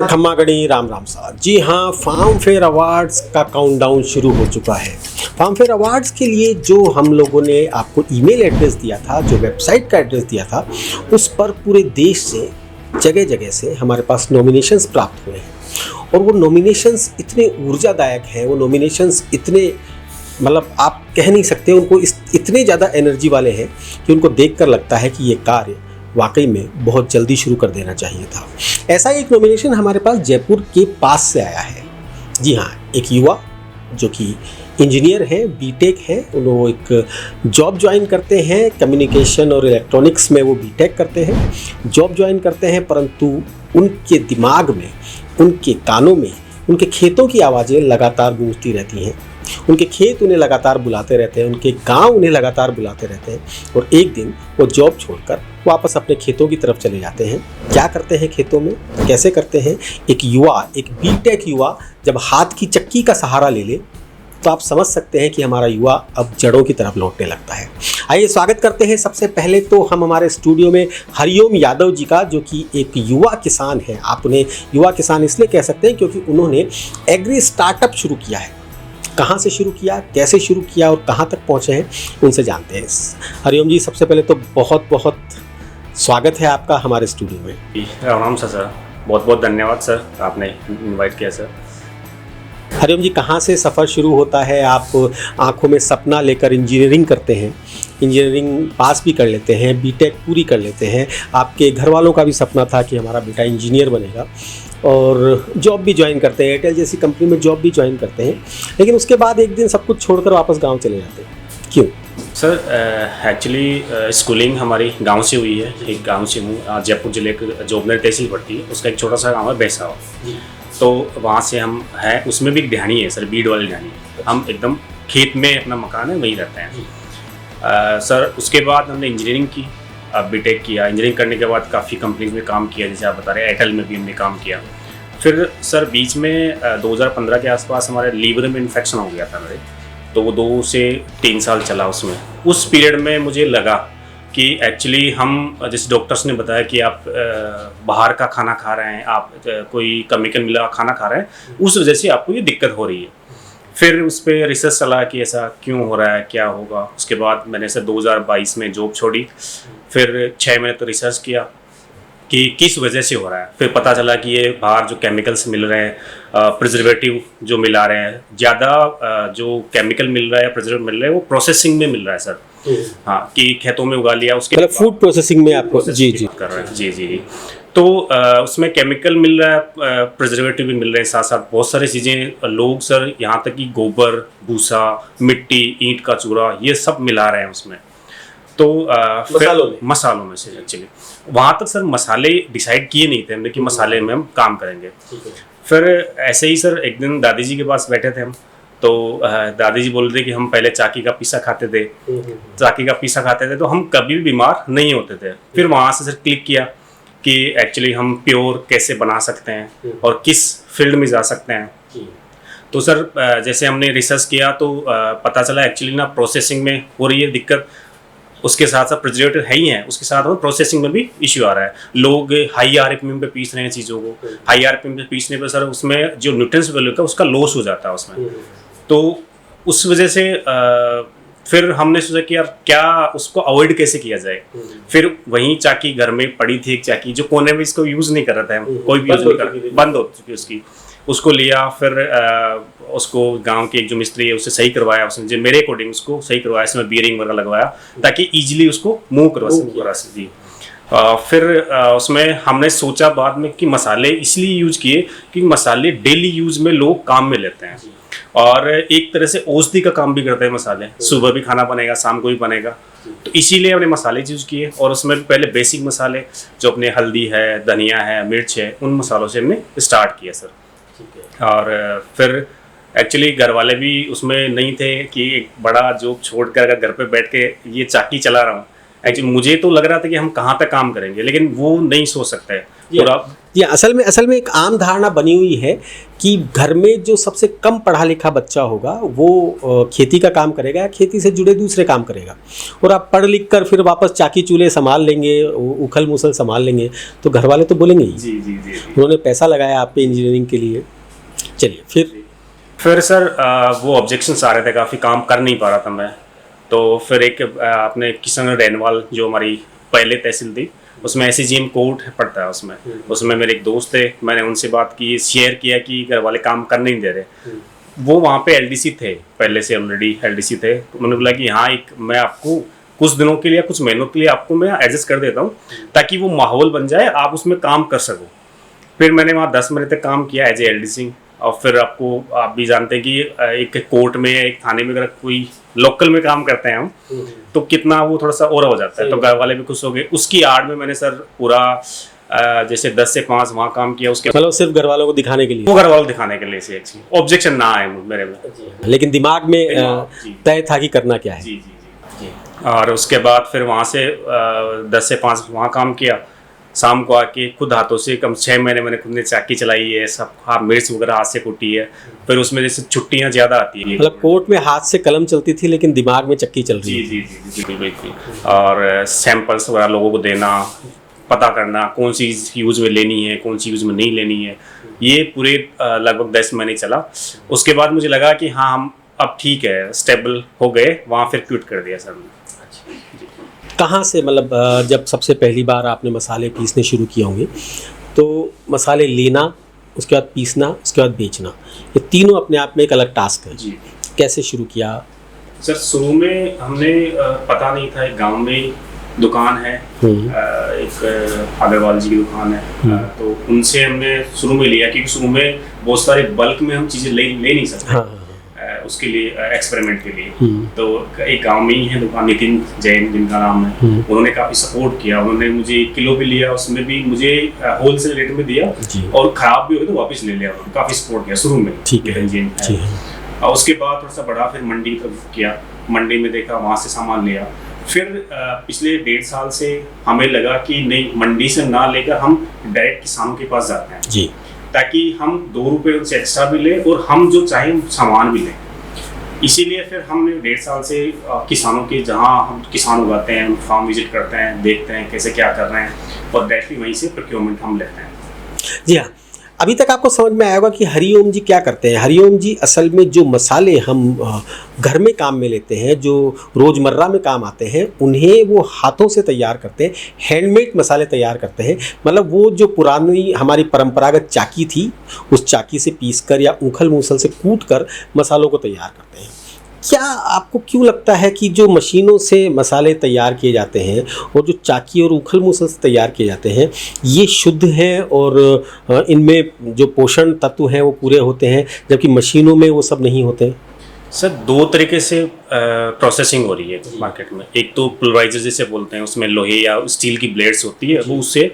खम्मा गणी राम राम साहब। जी हाँ, फार्म फेयर अवार्ड्स का काउंटडाउन शुरू हो चुका है। फार्म फेयर अवार्ड्स के लिए जो हम लोगों ने आपको ईमेल एड्रेस दिया था, जो वेबसाइट का एड्रेस दिया था, उस पर पूरे देश से जगह जगह से हमारे पास नॉमिनेशंस प्राप्त हुए हैं। और वो नॉमिनेशंस इतने ऊर्जादायक हैं, वो नॉमिनेशंस इतने मतलब आप कह नहीं सकते, उनको इतने ज़्यादा एनर्जी वाले हैं कि उनको देखकर लगता है कि ये कार्य वाकई में बहुत जल्दी शुरू कर देना चाहिए था। ऐसा एक नॉमिनेशन हमारे पास जयपुर के पास से आया है। जी हाँ, एक युवा जो कि इंजीनियर हैं, बीटेक हैं, वो एक जॉब ज्वाइन करते हैं, कम्युनिकेशन और इलेक्ट्रॉनिक्स में वो बीटेक करते हैं, जॉब ज्वाइन करते हैं, परंतु उनके दिमाग में, उनके कानों में, उनके खेतों की आवाज़ें लगातार गूंजती रहती हैं। उनके खेत उन्हें लगातार बुलाते रहते हैं, उनके गांव उन्हें लगातार बुलाते रहते हैं। और एक दिन वो जॉब छोड़कर वापस अपने खेतों की तरफ चले जाते हैं। क्या करते हैं खेतों में, कैसे करते हैं? एक युवा, एक बीटेक युवा जब हाथ की चक्की का सहारा ले ले तो आप समझ सकते हैं कि हमारा युवा अब जड़ों की तरफ लौटने लगता है। आइए स्वागत करते हैं। सबसे पहले तो हम हमारे स्टूडियो में हरिओम यादव जी का, जो कि एक युवा किसान है। आप उन्हें युवा किसान इसलिए कह सकते हैं क्योंकि उन्होंने एग्री स्टार्टअप शुरू किया है। कहाँ से शुरू किया, कैसे शुरू किया और कहाँ तक पहुँचे हैं, उनसे जानते हैं। हरिओम जी, सबसे पहले तो बहुत बहुत स्वागत है आपका हमारे स्टूडियो में। राम सर, बहुत बहुत धन्यवाद सर, आपने इनवाइट किया सर। हरिओम जी, कहाँ से सफ़र शुरू होता है? आप आंखों में सपना लेकर इंजीनियरिंग करते हैं, इंजीनियरिंग पास भी कर लेते हैं, बीटेक पूरी कर लेते हैं। आपके घर वालों का भी सपना था कि हमारा बेटा इंजीनियर बनेगा, और जॉब भी ज्वाइन करते हैं, एयरटेल जैसी कंपनी में जॉब भी ज्वाइन करते हैं। लेकिन उसके बाद एक दिन सब कुछ छोड़कर वापस गाँव चले जाते हैं, क्यों? सर एक्चुअली स्कूलिंग हमारी गांव से हुई है। एक गांव से हूँ, जयपुर जिले के जोबनेर तहसील पड़ती है, उसका एक छोटा सा गांव है बैसावा। तो वहाँ से हम हैं, उसमें भी एक ढाणी है सर, बीड वाली ढाणी। हम एकदम खेत में अपना मकान है, वहीं रहते हैं। सर उसके बाद हमने इंजीनियरिंग की, बीटेक किया। इंजीनियरिंग करने के बाद काफ़ी कंपनीज में काम किया, जैसे आप बता रहे हैं एयरटेल में भी हमने काम किया। फिर सर बीच में 2015 के आसपास हमारे लीवर में इन्फेक्शन हो गया था मेरे, तो वो 2 से 3 साल चला। उसमें उस पीरियड में मुझे लगा कि एक्चुअली हम, जैसे डॉक्टर्स ने बताया कि आप बाहर का खाना खा रहे हैं, आप कोई केमिकल मिला खाना खा रहे हैं, उस वजह से आपको ये दिक्कत हो रही है। फिर उस पर रिसर्च चला कि ऐसा क्यों हो रहा है, क्या होगा। उसके बाद मैंने सर 2022 में जॉब छोड़ी। फिर 6 महीने तो रिसर्च किया कि किस वजह से हो रहा है। फिर पता चला कि ये बाहर जो केमिकल्स मिल रहे हैं, प्रिजर्वेटिव जो मिला रहे हैं, ज़्यादा जो केमिकल मिल रहा है, प्रिजर्वेटिव मिल रहा है, वो प्रोसेसिंग में मिल रहा है सर। हाँ, कि खेतों में उगा लिया, उसके मतलब फूड प्रोसेसिंग में आपको जी कर रहे हैं। जी। तो उसमें केमिकल मिल रहा है, प्रिजर्वेटिव भी मिल रहे हैं, साथ साथ बहुत सारी चीज़ें। लोग सर यहाँ तक कि गोबर, भूसा, मिट्टी, ईंट का चूरा, ये सब मिला रहे हैं उसमें। तो मसालों में से एक्चुअली वहाँ तक सर मसाले डिसाइड किए नहीं थे हमने कि मसाले में हम काम करेंगे। फिर ऐसे ही सर एक दिन दादी जी के पास बैठे थे हम, तो दादी जी बोल रहे थे कि हम पहले चाकी का पीसा खाते थे, तो हम कभी भी बीमार नहीं होते थे। फिर वहाँ से सर क्लिक किया कि एक्चुअली हम प्योर कैसे बना सकते हैं और किस फील्ड में जा सकते हैं। तो सर जैसे हमने रिसर्च किया तो पता चला एक्चुअली ना प्रोसेसिंग में हो रही है दिक्कत, उसके साथ साथ प्रिजर्वेटिव है ही है, उसके साथ में प्रोसेसिंग में भी इश्यू आ रहा है। लोग हाई आरपीएम पे पीस रहे हैं चीज़ों को, हाई आरपीएम पे पीसने पर सर उसमें जो न्यूट्रिएंट्स वैल्यू का उसका लॉस हो जाता है उसमें। तो उस वजह से फिर हमने सोचा कि यार क्या उसको अवॉइड कैसे किया जाए। फिर वहीं चाकी घर में पड़ी थी, एक चाकी जो कोने में, इसको यूज़ नहीं कर रहा था, कोई भी यूज़ नहीं कर, बंद हो चुकी उसकी। उसको लिया, फिर उसको गांव के एक जो मिस्त्री है उससे सही करवाया, उसने जो मेरे अकॉर्डिंग उसको सही करवाया, इसमें बियरिंग वगैरह लगवाया ताकि इजीली उसको मूव करवा सके। फिर उसमें हमने सोचा बाद में कि मसाले इसलिए यूज किए कि मसाले डेली यूज में लोग काम में लेते हैं, और एक तरह से औषधि का काम भी करते हैं मसाले। सुबह भी खाना बनेगा, शाम को भी बनेगा, तो इसीलिए हमने मसाले यूज किए। और उसमें भी पहले बेसिक मसाले जो अपने हल्दी है, धनिया है, मिर्च है, उन मसालों से हमने स्टार्ट किया सर। और फिर एक्चुअली घर वाले भी उसमें नहीं थे कि एक बड़ा जॉब छोड़कर अगर घर पे बैठ के ये चाकी चला रहा हूँ। एक्चुअली मुझे तो लग रहा था कि हम कहाँ तक काम करेंगे, लेकिन वो नहीं सोच सकते। ये असल में एक आम धारणा बनी हुई है कि घर में जो सबसे कम पढ़ा लिखा बच्चा होगा वो खेती का काम करेगा या खेती से जुड़े दूसरे काम करेगा, और आप पढ़ लिख कर फिर वापस चाकी चूल्हे संभाल लेंगे, उखल मुसल संभाल लेंगे, तो घर वाले तो बोलेंगे ही। जी जी जी। उन्होंने पैसा लगाया आप पे इंजीनियरिंग के लिए। चलिए फिर सर वो ऑब्जेक्शंस आ रहे थे, काफ़ी काम कर नहीं पा रहा था मैं। तो फिर एक अपने किशन रेनवाल जो हमारी पहले तहसील थी, उसमें SCGM कोर्ट पड़ता है, उसमें मेरे एक दोस्त थे, मैंने उनसे बात की, शेयर किया कि घर वाले काम कर नहीं दे रहे। वो वहाँ पे LDC थे, पहले से ऑलरेडी LDC थे, तो उन्होंने बोला कि हाँ, एक मैं आपको कुछ दिनों के लिए, कुछ महीनों के लिए आपको मैं एडजस्ट कर देता हूँ, ताकि वो माहौल बन जाए, आप उसमें काम कर सको। फिर मैंने वहाँ 10 महीने तक काम किया एज ए LDC। और फिर आप भी जानते हैं कि एक कोर्ट में, एक थाने में अगर कोई लोकल में काम करते हैं हम, तो कितना वो थोड़ा सा और हो जाता है, तो घर वाले भी खुश हो गए। उसकी आड़ में मैंने सर पूरा जैसे 10 से 5 वहाँ काम किया, उसके मतलब सिर्फ घर वालों को दिखाने के लिए, वो घर वालों को दिखाने के लिए से एक्चुअली ऑब्जेक्शन ना आए मेरे में, लेकिन दिमाग में तय था कि करना क्या है। जी जी जी। और उसके बाद फिर वहाँ से 10 से 5 वहाँ काम किया, शाम को आके खुद हाथों से कम 6 महीने मैंने खुद ने चाकी चलाई है, सब मिर्च वगैरह हाथ से कुटी है। फिर उसमें जैसे छुट्टियाँ ज़्यादा आती है, मतलब कोर्ट में हाथ से कलम चलती थी लेकिन दिमाग में चक्की चल रही है। जी जी जी बिल्कुल। और सैंपल्स वगैरह लोगों को देना, पता करना कौन सी यूज़ में लेनी है, कौन सी यूज़ में नहीं लेनी है, ये पूरे लगभग 10 महीने चला। उसके बाद मुझे लगा कि हाँ, हम अब ठीक है, स्टेबल हो गए, वहाँ फिर क्विट कर दिया सर। कहाँ से, मतलब जब सबसे पहली बार आपने मसाले पीसने शुरू किए होंगे, तो मसाले लेना, उसके बाद पीसना, उसके बाद बेचना, ये तीनों अपने आप में एक अलग टास्क है। जी। कैसे शुरू किया? सर शुरू में हमने पता नहीं था, एक गांव में दुकान है, एक अग्रवाल जी की दुकान है, तो उनसे हमने शुरू में लिया, क्योंकि शुरू में बहुत सारे बल्क में हम चीज़ें ले नहीं सकते। हाँ। उसके लिए एक्सपेरिमेंट के लिए, तो एक गांव में ही है दुकान, नितिन जैन जिनका नाम है, उन्होंने काफ़ी सपोर्ट किया। उन्होंने मुझे 1 किलो भी लिया, उसमें भी मुझे होलसेल रेट में दिया, और ख़राब भी हो तो वापस ले लिया। उन्होंने काफ़ी सपोर्ट किया शुरू में। नितिन जैन है। और उसके बाद थोड़ा सा बड़ा फिर मंडी की तरफ किया, मंडी में देखा, वहाँ से सामान लिया। फिर पिछले 1.5 साल से हमें लगा कि नहीं, मंडी से ना लेकर हम डायरेक्ट किसानों के पास जाते हैं जी, ताकि हम 2 रुपये उनसे एक्स्ट्रा भी लें और हम जो चाहें सामान भी लें। इसीलिए फिर हमने 1.5 साल से किसानों के, जहाँ हम किसान उगाते हैं, फार्म विजिट करते हैं, देखते हैं कैसे क्या कर रहे हैं, और डायरेक्टली वहीं से प्रोक्योरमेंट हम लेते हैं। जी हाँ, अभी तक आपको समझ में आया होगा कि हरिओम जी क्या करते हैं। हरिओम जी असल में जो मसाले हम घर में काम में लेते हैं, जो रोज़मर्रा में काम आते हैं, उन्हें वो हाथों से तैयार करते हैं, हैंडमेड मसाले तैयार करते हैं। मतलब वो जो पुरानी हमारी परंपरागत चाकी थी, उस चाकी से पीसकर या उखल मूसल से कूट कर मसालों को तैयार करते हैं। क्या आपको क्यों लगता है कि जो मशीनों से मसाले तैयार किए जाते हैं और जो चाकी और उखल मूसल से तैयार किए जाते हैं, ये शुद्ध हैं और इनमें जो पोषण तत्व हैं वो पूरे होते हैं, जबकि मशीनों में वो सब नहीं होते? सर 2 तरीके से प्रोसेसिंग हो रही है मार्केट में। एक तो पुलराइजर जिसे बोलते हैं, उसमें लोहे या स्टील की ब्लेड्स होती है, वो उससे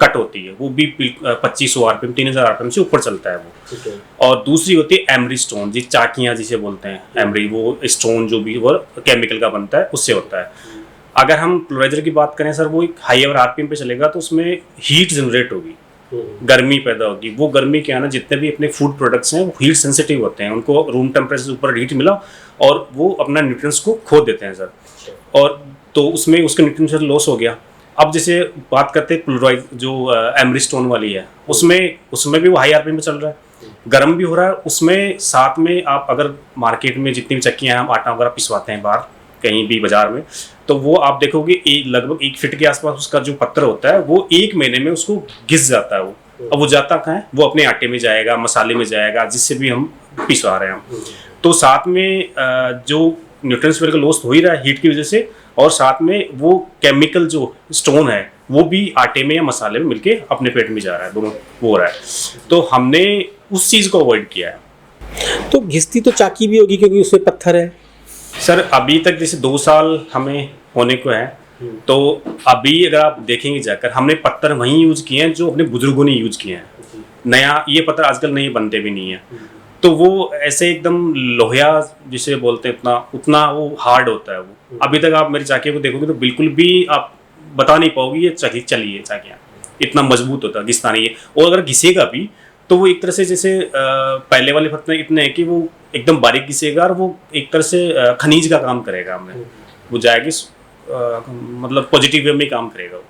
कट होती है, वो भी 2500 RPM 3000 RPM से ऊपर चलता है वो। और दूसरी होती है एमरी स्टोन, जी चाकियाँ जिसे बोलते हैं, एमरी, वो स्टोन जो भी वो केमिकल का बनता है, उससे होता है। अगर हम प्लराइजर की बात करें सर, वो एक हाईयर RPM पे चलेगा, तो उसमें हीट जनरेट होगी, गर्मी पैदा होगी। वो गर्मी क्या है ना, जितने भी अपने फूड प्रोडक्ट्स हैं वो हीट सेंसिटिव होते हैं, उनको रूम टेम्परेचर से ऊपर हीट मिला और वो अपना न्यूट्रिएंट्स को खो देते हैं सर, और तो उसमें उसका न्यूट्रिएंट्स लॉस हो गया। अब जैसे बात करते हैं प्लराइज जो एमरी स्टोन वाली है, उसमें भी वो हाई RPM पे चल रहा है, गर्म भी हो रहा है उसमें। साथ में आप अगर मार्केट में जितनी भी चक्कियाँ हैं, हम आटा वगैरह पिसवाते हैं बाहर कहीं भी बाजार में, तो वो आप देखोगे लगभग 1 फीट के आसपास उसका जो पत्थर होता है, वो 1 महीने में उसको घिस जाता है वो। अब वो जाता कहाँ है, वो अपने आटे में जाएगा, मसाले में जाएगा, जिससे भी हम पिसवा रहे हैं। तो साथ में जो न्यूट्रिएंट्स का लॉस हो ही रहा है हीट की वजह से, और साथ में वो केमिकल जो स्टोन है वो भी आटे में या मसाले में मिलके अपने पेट में जा रहा है, दोनों वो हो रहा है। तो हमने उस चीज़ को अवॉइड किया है। तो घिसती तो चाकी भी होगी क्योंकि उसमें पत्थर है सर। अभी तक जैसे 2 साल हमें होने को है, तो अभी अगर आप देखेंगे जाकर, हमने पत्थर वहीं यूज किए हैं जो अपने बुजुर्गों ने यूज किए हैं। नया ये पत्थर आजकल नए बनते भी नहीं है, तो वो ऐसे एकदम लोहिया जिसे बोलते हैं, उतना वो हार्ड होता है वो। अभी तक आप मेरी चाकियों को देखोगे तो बिल्कुल भी आप बता नहीं पाओगे ये चली है चाकियाँ। इतना मजबूत होता है घिसता नहीं है, और अगर घिसेगा भी तो वो एक तरह से जैसे पहले वाले पत्थर इतने हैं कि वो एकदम बारीक घिसेगा और वो एक तरह से खनिज का काम करेगा हमें, वो जाएगी मतलब पॉजिटिव वे में काम करेगा वो।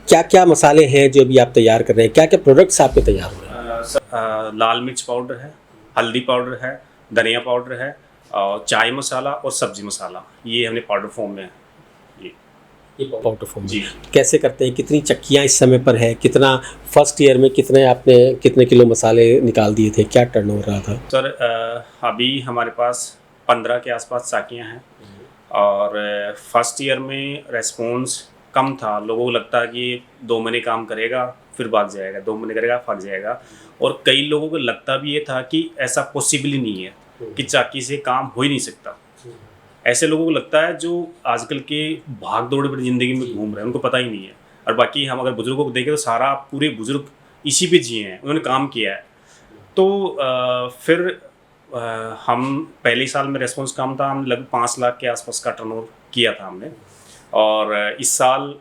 क्या क्या मसाले हैं जो अभी आप तैयार कर रहे हैं, क्या क्या प्रोडक्ट्स आपके तैयार हो रहे हैं? लाल मिर्च पाउडर है, हल्दी पाउडर है, धनिया पाउडर है, और चाय मसाला और सब्जी मसाला, ये हमने पाउडर फॉर्म में है ये पाउडर फॉर्म जी। कैसे करते हैं, कितनी चक्कियाँ इस समय पर है, कितना फर्स्ट ईयर में कितने किलो मसाले निकाल दिए थे, क्या टर्नओवर रहा था? सर अभी हमारे पास 15 के आसपास चाकियाँ हैं, और फर्स्ट ईयर में रेस्पॉन्स कम था, लोगों को लगता है कि 2 महीने काम करेगा फिर भाग जाएगा, 2 महीने करेगा भाग जाएगा, और कई लोगों को लगता भी ये था कि ऐसा पॉसिबल ही नहीं है कि चाकी से काम हो ही नहीं सकता। ऐसे लोगों को लगता है जो आजकल के भाग दौड़ भरी ज़िंदगी में घूम रहे हैं, उनको पता ही नहीं है। और बाकी हम अगर बुजुर्गों को देखें तो सारा पूरे बुजुर्ग इसी पे जिए हैं, उन्होंने काम किया है। तो फिर हम पहले साल में रेस्पॉन्स कम था, हम लगभग 5 लाख के आसपास का टर्नओवर किया था हमने, और इस साल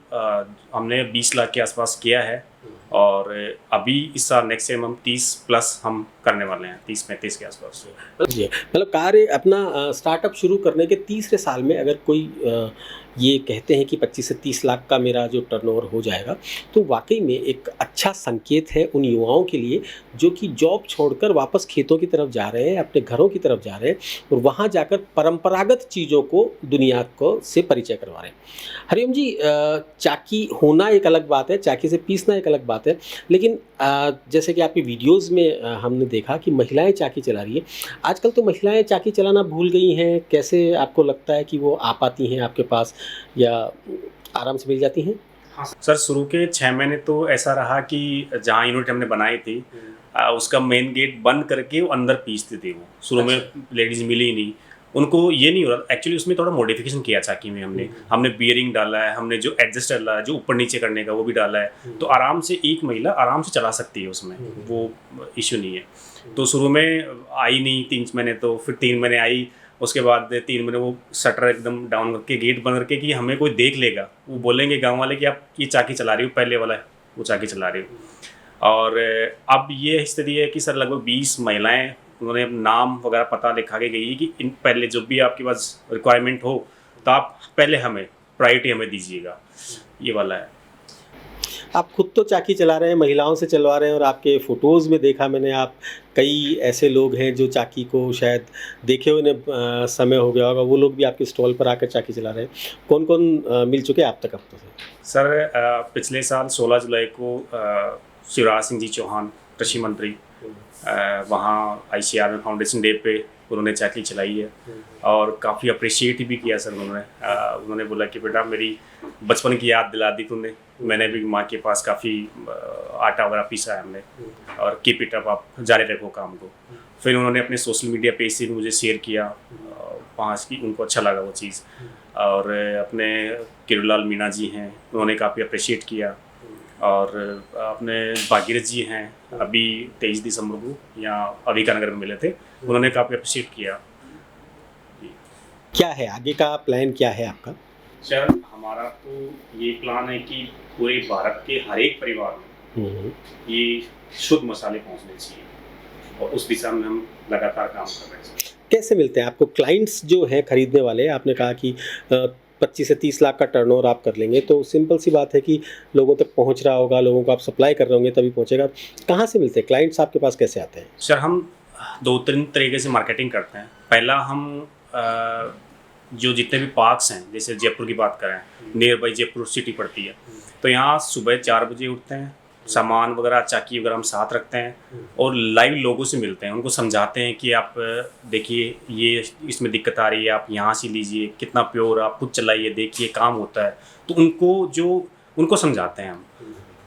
हमने 20 लाख के आसपास किया है, और अभी इस साल नेक्स्ट ईयर हम 30 प्लस हम करने वाले हैं, 30-35 के आसपास। जी, मतलब कार्य अपना स्टार्टअप शुरू करने के तीसरे साल में अगर कोई ये कहते हैं कि 25 से 30 लाख का मेरा जो टर्नओवर हो जाएगा, तो वाकई में एक अच्छा संकेत है उन युवाओं के लिए जो कि जॉब छोड़कर वापस खेतों की तरफ जा रहे हैं, अपने घरों की तरफ जा रहे हैं, और वहाँ जाकर परंपरागत चीज़ों को दुनिया को से परिचय करवा रहे हैं। हरिओम जी, चाकी होना एक अलग बात है, चाकी से पीसना एक अलग बात है, लेकिन जैसे कि आपकी वीडियोज़ में हमने देखा कि महिलाएं चाकी चला रही हैं। आजकल तो महिलाएं चाकी चलाना भूल गई हैं, कैसे आपको लगता है कि वो आ पाती हैं आपके पास या आराम से मिल जाती हैं? हाँ सर, शुरू के 6 महीने तो ऐसा रहा कि जहाँ यूनिट हमने बनाई थी उसका मेन गेट बंद करके वो अंदर पीसते थे। वो शुरू में लेडीज़ मिली ही नहीं, उनको ये नहीं हो रहा। एक्चुअली उसमें थोड़ा मॉडिफिकेशन किया चाकी में हमने बियरिंग डाला है, हमने जो एडजस्ट डाला है, जो ऊपर नीचे करने का वो भी डाला है, तो आराम से एक महिला आराम से चला सकती है उसमें, वो इशू नहीं है। तो शुरू में आई नहीं 3 महीने, तो फिर 3 महीने आई, उसके बाद 3 महीने वो शटर एकदम डाउन करके गेट बंद करके कि हमें कोई देख लेगा, वो बोलेंगे गांव वाले कि आप ये चाकी चला रही हो, पहले वाला है वो चाकी चला रही हो। और अब ये स्थिति है कि सर लगभग 20 महिलाएं, उन्होंने नाम वगैरह पता लिखा के गई कि इन पहले जब भी आपके पास रिक्वायरमेंट हो तो आप पहले हमें प्रायोरिटी हमें दीजिएगा, ये वाला है। आप खुद तो चाकी चला रहे हैं, महिलाओं से चलवा रहे हैं, और आपके फ़ोटोज़ में देखा मैंने आप कई ऐसे लोग हैं जो चाकी को शायद देखे हुए समय हो गया होगा, वो लोग भी आपके स्टॉल पर आकर चाकी चला रहे हैं। कौन कौन मिल चुके आप तक अब तक? सर पिछले साल 16 जुलाई को शिवराज सिंह जी चौहान कृषि मंत्री वहाँ ICR फाउंडेशन डे पे उन्होंने चाकी चलाई है, और काफ़ी अप्रिशिएट भी किया सर उन्होंने बोला कि बेटा मेरी बचपन की याद दिला दी तूने, मैंने भी माँ के पास काफ़ी आटा वगैरह पीसा है हमने, और कीप इट अप, आप जारी रखो काम को। फिर उन्होंने अपने सोशल मीडिया पेज से भी मुझे शेयर किया, वहाँ की उनको अच्छा लगा वो चीज़। और अपने किरोलाल मीणा जी हैं, उन्होंने काफ़ी अप्रिशिएट किया, और अपने भागीरथ जी हैं, अभी 23 दिसंबर को यहाँ अविका नगर में मिले थे, उन्होंने काफ़ी अप्रिशिएट किया। क्या है आगे का प्लान, क्या है आपका? सर हमारा तो ये प्लान है कि पूरे भारत के हर एक परिवार में ये शुद्ध मसाले पहुंचने चाहिए, और उस दिशा में हम लगातार काम कर रहे हैं। कैसे मिलते हैं आपको क्लाइंट्स जो हैं खरीदने वाले? आपने कहा कि 25 से 30 लाख का टर्नओवर आप कर लेंगे, तो सिंपल सी बात है कि लोगों तक पहुंच रहा होगा, लोगों को आप सप्लाई कर रहे होंगे तभी पहुंचेगा। कहाँ से मिलते हैं क्लाइंट्स, आपके पास कैसे आते हैं? सर हम 2-3 तरीके से मार्केटिंग करते हैं। पहला, हम जो जितने भी पार्क्स हैं, जैसे जयपुर की बात करें, नियर बाई जयपुर सिटी पड़ती है, तो यहाँ सुबह 4 बजे उठते हैं, सामान वगैरह चाकी वगैरह हम साथ रखते हैं, और लाइव लोगों से मिलते हैं, उनको समझाते हैं कि आप देखिए ये इसमें दिक्कत आ रही है, आप यहाँ से लीजिए, कितना प्योर, आप खुद चलाइए, देखिए काम होता है। तो उनको समझाते हैं हम।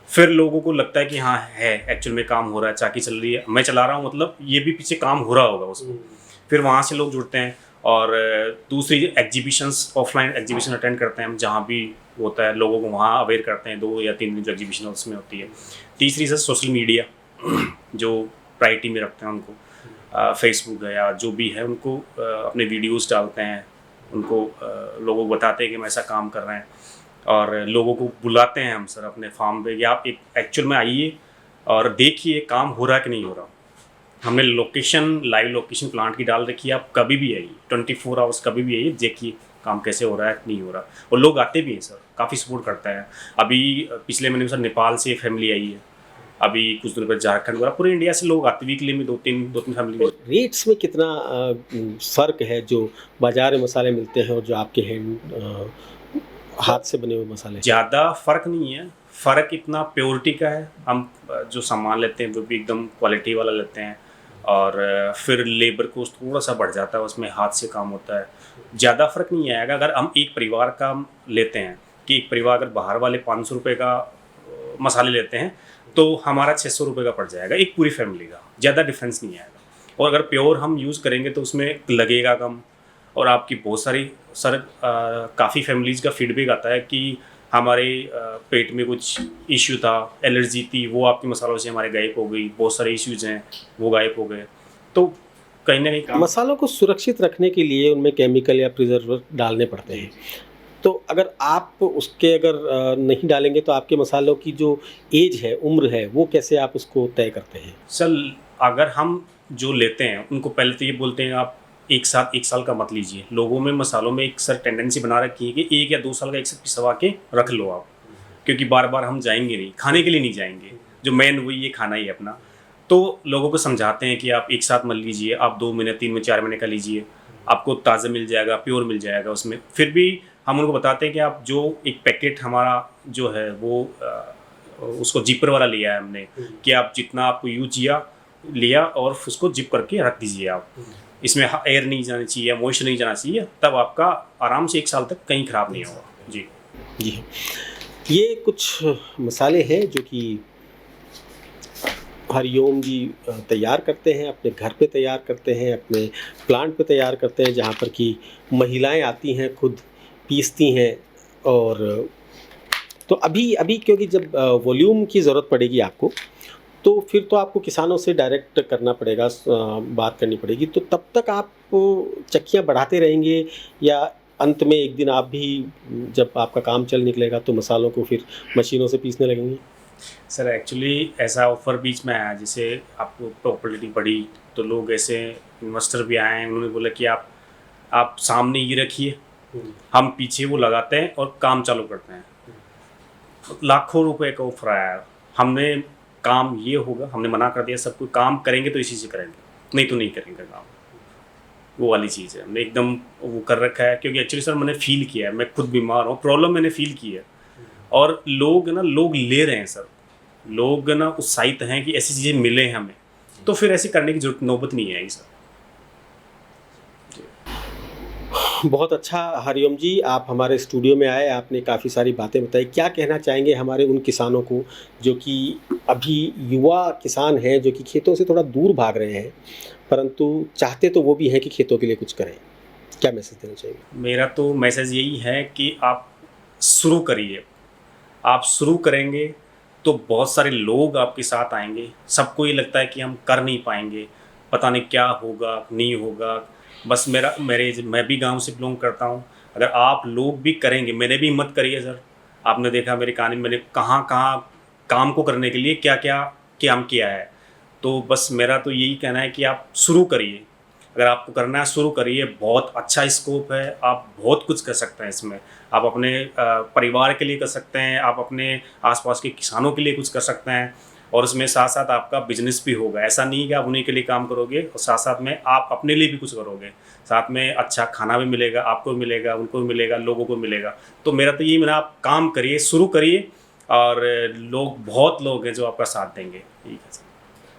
फिर लोगों को लगता है कि हाँ है, एक्चुअल में काम हो रहा है, चाकी चल रही है, मैं चला रहा हूँ, मतलब ये भी पीछे काम हो रहा होगा उसमें। फिर वहाँ से लोग जुड़ते हैं, और दूसरी एग्जीबिशंस, ऑफलाइन एग्जीबिशन अटेंड करते हैं हम, जहाँ भी होता है लोगों को वहाँ अवेयर करते हैं, 2 या 3 दिन जो एग्जीबिशन उसमें होती है। तीसरी सर सोशल मीडिया, जो प्रायोरिटी में रखते हैं उनको, फेसबुक है या जो भी है, उनको अपने वीडियोस डालते हैं, उनको लोगों को बताते हैं कि हम ऐसा काम कर रहे हैं। और लोगों को बुलाते हैं हम सर अपने फार्म पे कि आप एक एक्चुअल में आइए और देखिए काम हो रहा है कि नहीं हो रहा। हमने लोकेशन, लाइव लोकेशन प्लांट की डाल रखी है, आप कभी भी आइए, 24 आवर्स कभी भी आइए, देखिए काम कैसे हो रहा है नहीं हो रहा। और लोग आते भी हैं सर, काफ़ी सपोर्ट करता है। अभी पिछले महीने में सर नेपाल से फैमिली आई है, अभी कुछ दिनों बाद झारखंड वगैरह पूरे इंडिया से लोग आते, वीकली में दो तीन फैमिली। रेट्स में कितना फ़र्क है जो बाज़ार में मसाले मिलते हैं और जो आपके हाथ से बने हुए मसाले? ज़्यादा फ़र्क नहीं है, फ़र्क इतना प्योरिटी का है। हम जो सामान लेते हैं वो भी एकदम क्वालिटी वाला लेते हैं, और फिर लेबर कॉस्ट थोड़ा सा बढ़ जाता है, उसमें हाथ से काम होता है। ज़्यादा फ़र्क नहीं आएगा। अगर हम एक परिवार का लेते हैं कि एक परिवार अगर बाहर वाले 500 रुपये का मसाले लेते हैं तो हमारा 600 रुपये का पड़ जाएगा एक पूरी फैमिली का, ज़्यादा डिफरेंस नहीं आएगा। और अगर प्योर हम यूज़ करेंगे तो उसमें लगेगा कम। और आपकी बहुत सारी सर काफ़ी फैमिलीज़ का फीडबैक आता है कि हमारे पेट में कुछ इश्यू था, एलर्जी थी, वो आपके मसालों से हमारे गायब हो गई। बहुत सारे इश्यूज हैं वो गायब हो गए। तो कहीं ना कहीं मसालों को सुरक्षित रखने के लिए उनमें केमिकल या प्रिजर्वेटिव डालने पड़ते हैं। तो अगर आप उसके नहीं डालेंगे तो आपके मसालों की जो एज है, उम्र है, वो कैसे आप उसको तय करते हैं? सर अगर हम जो लेते हैं उनको पहले तो ये बोलते हैं आप एक साल का मत लीजिए। लोगों में मसालों में एक सर टेंडेंसी बना रखी है कि 1 या 2 साल का एक साथ पिसवा के रख लो आप, क्योंकि बार बार हम जाएंगे नहीं, खाने के लिए नहीं जाएंगे, जो मेन वही ये खाना ही है अपना। तो लोगों को समझाते हैं कि आप एक साथ मत लीजिए, आप 2 महीने 3 महीने 4 महीने का लीजिए, आपको ताज़ा मिल जाएगा, प्योर मिल जाएगा उसमें। फिर भी हम उनको बताते हैं कि आप जो एक पैकेट हमारा जो है वो उसको जिपर वाला लिया है हमने, कि आप जितना आपको यूज लिया और उसको जिप करके रख दीजिए आप। इसमें एयर नहीं जाना चाहिए, मॉइस्चर नहीं जाना चाहिए, तब आपका आराम से 1 साल तक कहीं ख़राब नहीं होगा। जी जी, ये कुछ मसाले हैं जो कि हरिओम जी तैयार करते हैं, अपने घर पे तैयार करते हैं, अपने प्लांट पे तैयार करते हैं, जहाँ पर कि महिलाएं आती हैं, खुद पीसती हैं। और तो अभी क्योंकि जब वॉल्यूम की ज़रूरत पड़ेगी आपको, तो फिर तो आपको किसानों से डायरेक्ट करना पड़ेगा, बात करनी पड़ेगी। तो तब तक आप चक्कियाँ बढ़ाते रहेंगे या अंत में एक दिन आप भी, जब आपका काम चल निकलेगा तो मसालों को फिर मशीनों से पीसने लगेंगे? सर एक्चुअली ऐसा ऑफ़र बीच में आया, जैसे आपको पॉपुलैरिटी बढ़ी तो लोग ऐसे इन्वेस्टर भी आए हैं, उन्होंने बोला कि आप सामने ये रखिए, हम पीछे वो लगाते हैं और काम चालू करते हैं। लाखों रुपए का ऑफर आया, हमने काम ये होगा, हमने मना कर दिया सबको, काम करेंगे तो इसी से करेंगे, नहीं तो नहीं करेंगे काम। वो वाली चीज़ है, हमने एकदम वो कर रखा है। क्योंकि एक्चुअली सर मैंने फील किया है, मैं खुद बीमार हूँ, प्रॉब्लम मैंने फील की है। और लोग ले रहे हैं सर, लोग उत्साहित हैं कि ऐसी चीज़ें मिले हमें, तो फिर ऐसी करने की जरूरत नौबत नहीं आएगी सर। बहुत अच्छा हरिओम जी, आप हमारे स्टूडियो में आए, आपने काफ़ी सारी बातें बताई। क्या कहना चाहेंगे हमारे उन किसानों को जो कि अभी युवा किसान हैं, जो कि खेतों से थोड़ा दूर भाग रहे हैं, परंतु चाहते तो वो भी हैं कि खेतों के लिए कुछ करें? क्या मैसेज देना चाहिए? मेरा तो मैसेज यही है कि आप शुरू करिए। आप शुरू करेंगे तो बहुत सारे लोग आपके साथ आएंगे। सबको ये लगता है कि हम कर नहीं पाएंगे, पता नहीं क्या होगा नहीं होगा। बस मैं भी गांव से बिलोंग करता हूं। अगर आप लोग भी करेंगे, मैंने भी हिम्मत करी है सर। आपने देखा मेरी कहानी, मैंने कहाँ कहाँ काम को करने के लिए क्या क्या काम किया है। तो बस मेरा तो यही कहना है कि आप शुरू करिए। अगर आपको करना है शुरू करिए, बहुत अच्छा स्कोप है, आप बहुत कुछ कर सकते हैं इसमें। आप अपने परिवार के लिए कर सकते हैं, आप अपने आसपास के किसानों के लिए कुछ कर सकते हैं, और उसमें साथ साथ आपका बिजनेस भी होगा। ऐसा नहीं कि आप उन्हीं के लिए काम करोगे और साथ साथ में आप अपने लिए भी कुछ करोगे, साथ में अच्छा खाना भी मिलेगा, आपको भी मिलेगा, उनको भी मिलेगा, लोगों को मिलेगा। तो मेरा तो यही, आप काम करिए, शुरू करिए, और बहुत लोग हैं जो आपका साथ देंगे। ठीक है।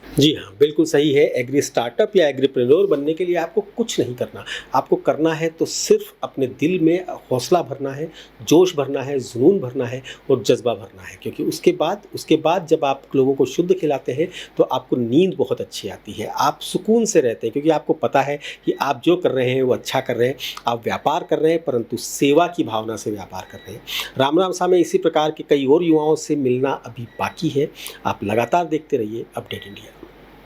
जी हाँ, बिल्कुल सही है। एग्री स्टार्टअप या एग्रीप्रेन्योर बनने के लिए आपको कुछ नहीं करना। आपको करना है तो सिर्फ अपने दिल में हौसला भरना है, जोश भरना है, जुनून भरना है और जज्बा भरना है। क्योंकि उसके बाद जब आप लोगों को शुद्ध खिलाते हैं तो आपको नींद बहुत अच्छी आती है, आप सुकून से रहते हैं, क्योंकि आपको पता है कि आप जो कर रहे हैं वो अच्छा कर रहे हैं। आप व्यापार कर रहे हैं, परंतु सेवा की भावना से व्यापार कर रहे हैं। राम सा में इसी प्रकार के कई और युवाओं से मिलना अभी बाकी है। आप लगातार देखते रहिए अपडेट इंडिया।